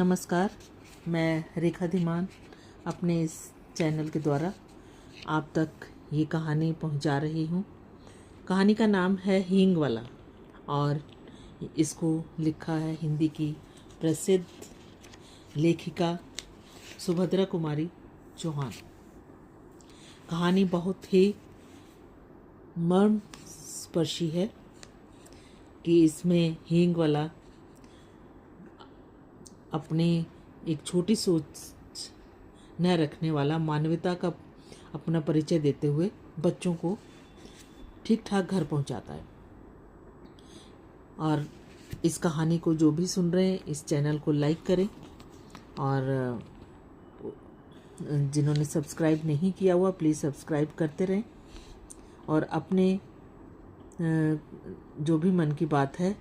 नमस्कार, मैं रेखा धीमान अपने इस चैनल के द्वारा आप तक ये कहानी पहुंचा रही हूं। कहानी का नाम है हींग वाला और इसको लिखा है हिंदी की प्रसिद्ध लेखिका सुभद्रा कुमारी चौहान। कहानी बहुत ही मर्मस्पर्शी है कि इसमें हींग वाला अपने एक छोटी सोच न रखने वाला मानवता का अपना परिचय देते हुए बच्चों को ठीक ठाक घर पहुंचाता है। और इस कहानी को जो भी सुन रहे हैं इस चैनल को लाइक करें और जिन्होंने सब्सक्राइब नहीं किया हुआ प्लीज़ सब्सक्राइब करते रहें और अपने जो भी मन की बात है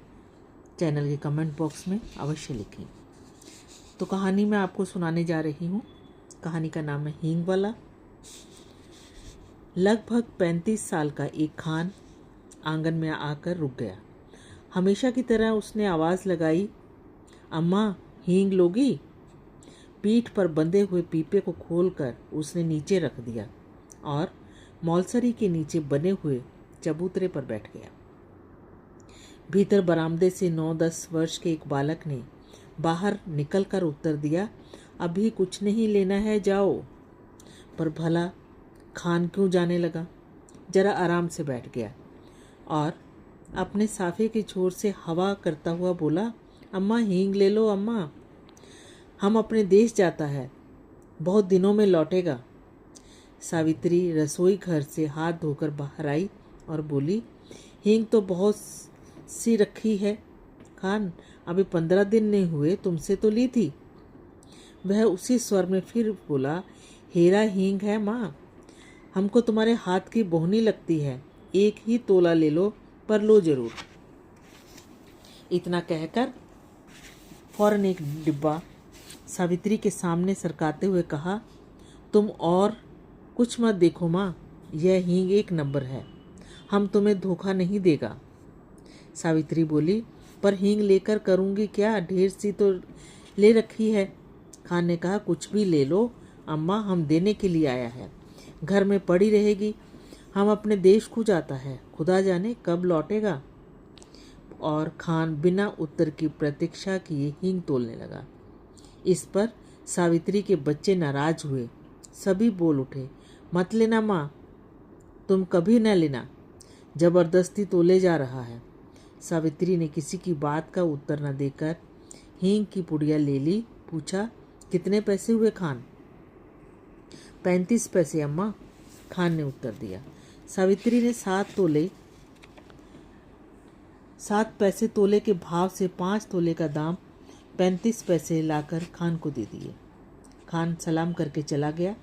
चैनल के कमेंट बॉक्स में अवश्य लिखें। तो कहानी मैं आपको सुनाने जा रही हूँ। कहानी का नाम है हींग वाला। लगभग 35 साल का एक खान आंगन में आकर रुक गया। हमेशा की तरह उसने आवाज़ लगाई, अम्मा हींग लोगी? पीठ पर बंधे हुए पीपे को खोलकर उसने नीचे रख दिया और मौलसरी के नीचे बने हुए चबूतरे पर बैठ गया। भीतर बरामदे से 9-10 वर्ष के एक बालक ने बाहर निकलकर उत्तर दिया, अभी कुछ नहीं लेना है, जाओ। पर भला खान क्यों जाने लगा? जरा आराम से बैठ गया और अपने साफे के छोर से हवा करता हुआ बोला, अम्मा हींग ले लो अम्मा, हम अपने देश जाता है, बहुत दिनों में लौटेगा। सावित्री रसोई घर से हाथ धोकर बाहर आई और बोली, हींग तो बहुत सी रखी है खान, अभी 15 दिन नहीं हुए, तुमसे तो ली थी। वह उसी स्वर में फिर बोला, हेरा हींग है माँ, हमको तुम्हारे हाथ की बोहनी लगती है, एक ही तोला ले लो, पर लो जरूर। इतना कहकर फौरन एक डिब्बा सावित्री के सामने सरकाते हुए कहा, तुम और कुछ मत देखो माँ, यह हींग 1 नंबर है, हम तुम्हें धोखा नहीं देगा। सावित्री बोली, पर हींग लेकर करूँगी क्या, ढेर सी तो ले रखी है। खान ने कहा, कुछ भी ले लो अम्मा, हम देने के लिए आया है, घर में पड़ी रहेगी, हम अपने देश को जाता है, खुदा जाने कब लौटेगा। और खान बिना उत्तर की प्रतीक्षा किए हींग तोलने लगा। इस पर सावित्री के बच्चे नाराज हुए, सभी बोल उठे, मत लेना माँ, तुम कभी न लेना, जबरदस्ती तोले जा रहा है। सावित्री ने किसी की बात का उत्तर न देकर हींग की पुड़िया ले ली। पूछा, कितने पैसे हुए खान? 35 पैसे अम्मा, खान ने उत्तर दिया। सावित्री ने 7 पैसे तोले के भाव से 5 तोले का दाम 35 पैसे लाकर खान को दे दिए। खान सलाम करके चला गया,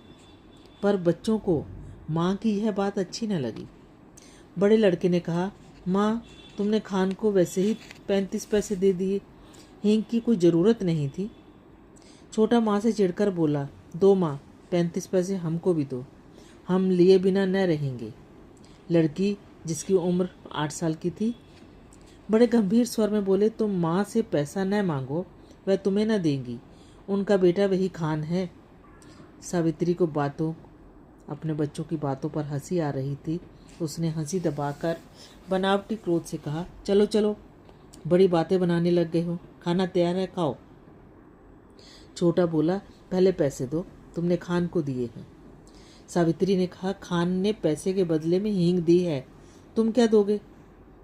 पर बच्चों को माँ की यह बात अच्छी न लगी। बड़े लड़के ने कहा, माँ तुमने खान को वैसे ही 35 पैसे दे दिए, हींग की कोई ज़रूरत नहीं थी। छोटा माँ से चिढ़कर बोला, दो माँ, 35 पैसे हमको भी दो, हम लिए बिना न रहेंगे। लड़की जिसकी उम्र 8 साल की थी बड़े गंभीर स्वर में बोले, तुम माँ से पैसा न मांगो, वह तुम्हें न देंगी, उनका बेटा वही खान है। सावित्री को अपने बच्चों की बातों पर हंसी आ रही थी। उसने हंसी दबाकर बनावटी क्रोध से कहा, चलो चलो, बड़ी बातें बनाने लग गए हो, खाना तैयार है, खाओ। छोटा बोला, पहले पैसे दो, तुमने खान को दिए हैं। सावित्री ने कहा, खान ने पैसे के बदले में हींग दी है, तुम क्या दोगे?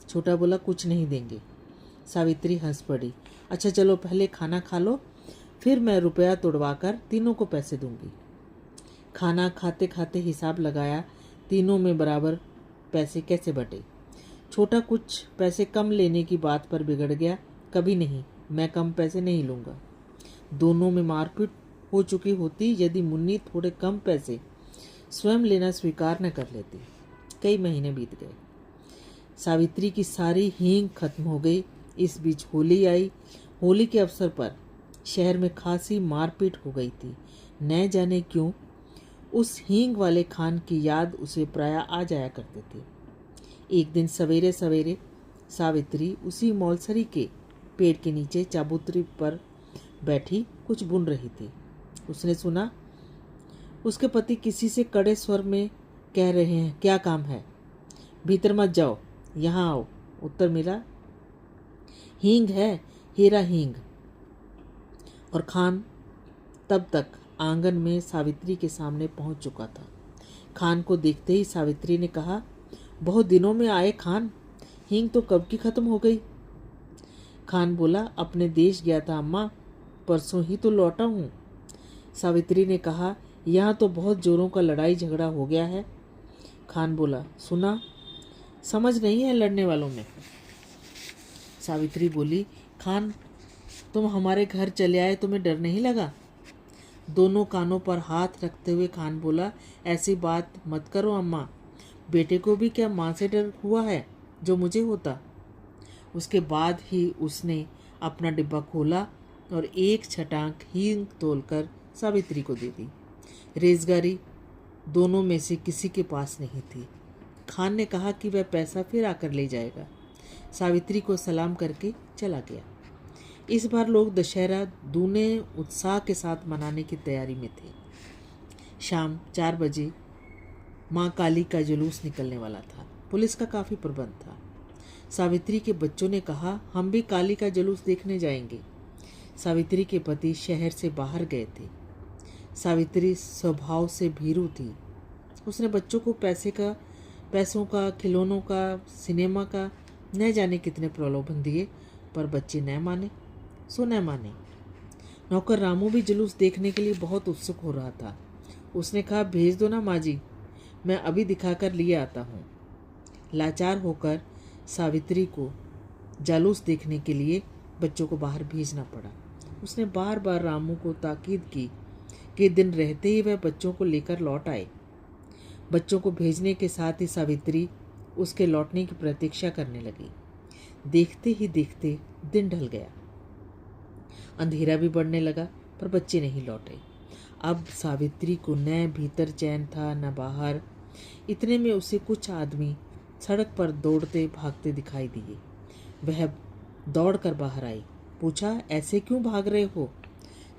छोटा बोला, कुछ नहीं देंगे। सावित्री हंस पड़ी, अच्छा चलो पहले खाना खा लो, फिर मैं रुपया तुड़वा कर तीनों को पैसे दूंगी। खाना खाते खाते हिसाब लगाया, तीनों में बराबर पैसे कैसे बटे। छोटा कुछ पैसे कम लेने की बात पर बिगड़ गया, कभी नहीं, मैं कम पैसे नहीं लूँगा। दोनों में मारपीट हो चुकी होती यदि मुन्नी थोड़े कम पैसे स्वयं लेना स्वीकार न कर लेती। कई महीने बीत गए, सावित्री की सारी हींग खत्म हो गई। इस बीच होली आई। होली के अवसर पर शहर में खासी मारपीट हो गई थी। न जाने क्यों उस हींग वाले खान की याद उसे प्रायः आ जाया करती थी। एक दिन सवेरे सवेरे सावित्री उसी मौलसरी के पेड़ के नीचे चबूतरे पर बैठी कुछ बुन रही थी। उसने सुना उसके पति किसी से कड़े स्वर में कह रहे हैं, क्या काम है? भीतर मत जाओ, यहाँ आओ। उत्तर मिला, हींग है, हीरा हींग। और खान तब तक आंगन में सावित्री के सामने पहुंच चुका था। खान को देखते ही सावित्री ने कहा, बहुत दिनों में आए खान, हींग तो कब की खत्म हो गई। खान बोला, अपने देश गया था अम्मा, परसों ही तो लौटा हूँ। सावित्री ने कहा, यहाँ तो बहुत जोरों का लड़ाई झगड़ा हो गया है। खान बोला, सुना, समझ नहीं है लड़ने वालों में। सावित्री बोली, खान तुम हमारे घर चले आए, तुम्हें डर नहीं लगा? दोनों कानों पर हाथ रखते हुए खान बोला, ऐसी बात मत करो अम्मा, बेटे को भी क्या माँ से डर हुआ है जो मुझे होता। उसके बाद ही उसने अपना डिब्बा खोला और एक छटाक हींग तोलकर सावित्री को दे दी। रेजगारी दोनों में से किसी के पास नहीं थी। खान ने कहा कि वह पैसा फिर आकर ले जाएगा। सावित्री को सलाम करके चला गया। इस बार लोग दशहरा दूने उत्साह के साथ मनाने की तैयारी में थे। शाम 4 बजे माँ काली का जुलूस निकलने वाला था। पुलिस का काफ़ी प्रबंध था। सावित्री के बच्चों ने कहा, हम भी काली का जुलूस देखने जाएंगे। सावित्री के पति शहर से बाहर गए थे। सावित्री स्वभाव से भीरू थी। उसने बच्चों को पैसों का, खिलौनों का, सिनेमा का न जाने कितने प्रलोभन दिए, पर बच्चे न माने सो न माने। नौकर रामू भी जुलूस देखने के लिए बहुत उत्सुक हो रहा था। उसने कहा, भेज दो ना माँ जी, मैं अभी दिखाकर लिए आता हूँ। लाचार होकर सावित्री को जुलूस देखने के लिए बच्चों को बाहर भेजना पड़ा। उसने बार बार रामू को ताकीद की कि दिन रहते ही वह बच्चों को लेकर लौट आए। बच्चों को भेजने के साथ ही सावित्री उसके लौटने की प्रतीक्षा करने लगी। देखते ही देखते दिन ढल गया। अंधेरा भी बढ़ने लगा, पर बच्चे नहीं लौटे। अब सावित्री को न भीतर चैन था न बाहर। इतने में उसे कुछ आदमी सड़क पर दौड़ते भागते दिखाई दिए। वह दौड़कर बाहर आई। पूछा, ऐसे क्यों भाग रहे हो?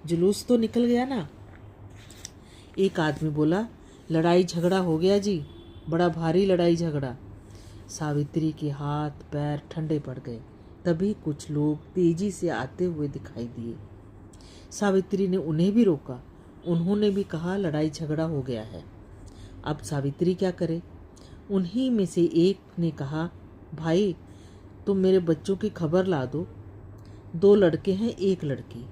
जुलूस तो निकल गया ना? एक आदमी बोला, लड़ाई झगड़ा हो गया जी, बड़ा भारी लड़ाई झगड़ा। सावित्री के हाथ पैर ठंडे पड़ गए। तभी कुछ लोग तेजी से आते हुए दिखाई दिए। सावित्री ने उन्हें भी रोका। उन्होंने भी कहा, लड़ाई झगड़ा हो गया है। अब सावित्री क्या करे? उन्हीं में से एक ने कहा, भाई तुम मेरे बच्चों की खबर ला दो। 2 लड़के हैं, 1 लड़की,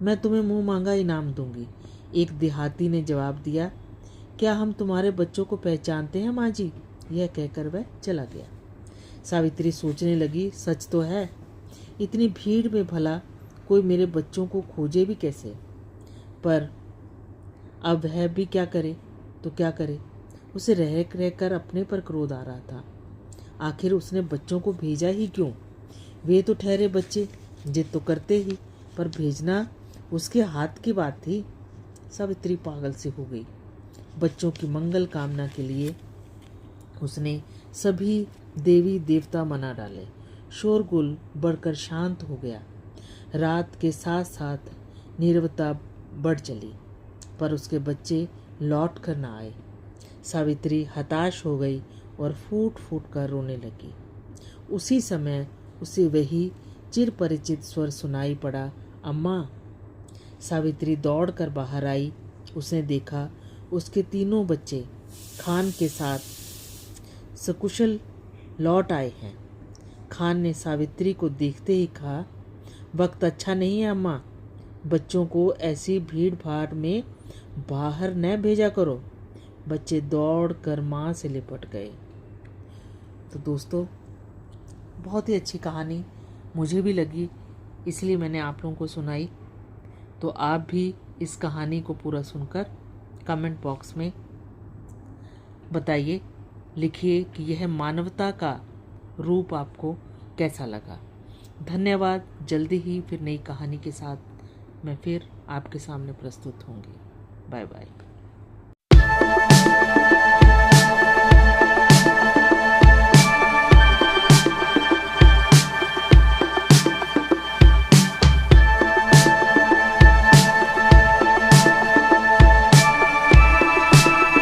मैं तुम्हें मुंह मांगा इनाम दूंगी। एक देहाती ने जवाब दिया, क्या हम तुम्हारे बच्चों को पहचानते हैं माँ जी? यह कहकर वह चला गया। सावित्री सोचने लगी, सच तो है, इतनी भीड़ में भला कोई मेरे बच्चों को खोजे भी कैसे? पर अब वह भी क्या करे तो क्या करे? उसे रह कर अपने पर क्रोध आ रहा था। आखिर उसने बच्चों को भेजा ही क्यों? वे तो ठहरे बच्चे, जिद तो करते ही, पर भेजना उसके हाथ की बात थी। सावित्री पागल सी हो गई। बच्चों की मंगल कामना के लिए उसने सभी देवी देवता मना डाले। शोरगुल बढ़कर शांत हो गया। रात के साथ साथ नीरवता बढ़ चली, पर उसके बच्चे लौट कर न आए। सावित्री हताश हो गई और फूट फूट कर रोने लगी। उसी समय उसे वही चिर परिचित स्वर सुनाई पड़ा, अम्मा। सावित्री दौड़कर बाहर आई। उसने देखा उसके 3 बच्चे खान के साथ सकुशल लौट आए हैं। खान ने सावित्री को देखते ही कहा, वक्त अच्छा नहीं है अम्मा, बच्चों को ऐसी भीड़ भाड़ में बाहर न भेजा करो। बच्चे दौड़ कर माँ से लिपट गए। तो दोस्तों, बहुत ही अच्छी कहानी मुझे भी लगी, इसलिए मैंने आप लोगों को सुनाई। तो आप भी इस कहानी को पूरा सुनकर कमेंट बॉक्स में बताइए, लिखिए कि यह मानवता का रूप आपको कैसा लगा। धन्यवाद। जल्दी ही फिर नई कहानी के साथ मैं फिर आपके सामने प्रस्तुत होंगी। Bye bye.